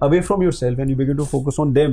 away from yourself and you begin to focus on them,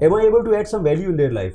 am I able to add some value in their life?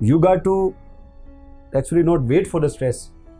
You got to actually not wait for the stress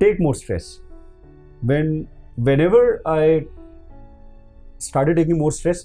Take more stress. Whenever I started taking more stress,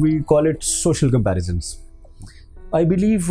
We call it social comparisons. I believe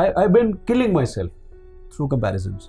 I've been killing myself through comparisons.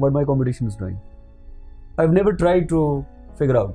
what my competition is doing. I've never tried to figure out.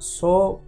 100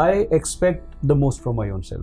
I expect the most from my own self.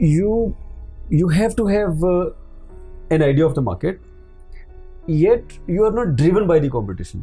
You have to have an idea of the market, yet you are not driven by the competition.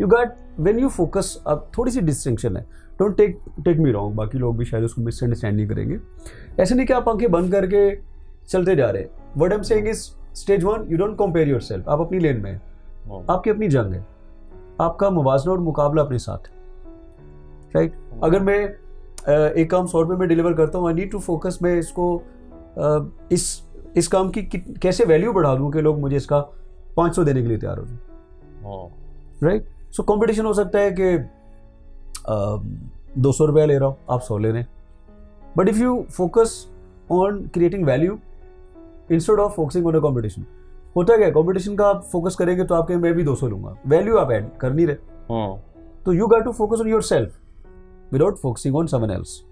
You got when you focus. अब थोड़ी सी distinction है, don't take me wrong, बाकी लोग भी शायद उसको misunderstand नहीं करेंगे. ऐसे नहीं कि आप आंखें बंद करके चलते जा रहे हैं. What I am saying is stage 1 you don't compare yourself. आप अपनी लेन में हैं, आपकी अपनी जंग है, आपका मुवाजना और मुकाबला अपने साथ, राइट. अगर मैं एक काम 100 रुपये में डिलीवर करता हूँ, आई नीड टू फोकस. मैं इसको इस काम की कैसे वैल्यू बढ़ा दूँ कि लोग मुझे इसका 500 देने के लिए तैयार हो जाए, राइट. सो कंपटीशन हो सकता है कि 200 रुपया ले रहा हूँ, आप 100 ले रहे हैं. But if you focus on creating value instead of focusing on a competition, होता क्या है, कॉम्पिटिशन का आप फोकस करेंगे तो आपके मैं भी 200 लूंगा, वैल्यू आप ऐड कर नहीं रहे. तो you got to focus on yourself without focusing on someone else.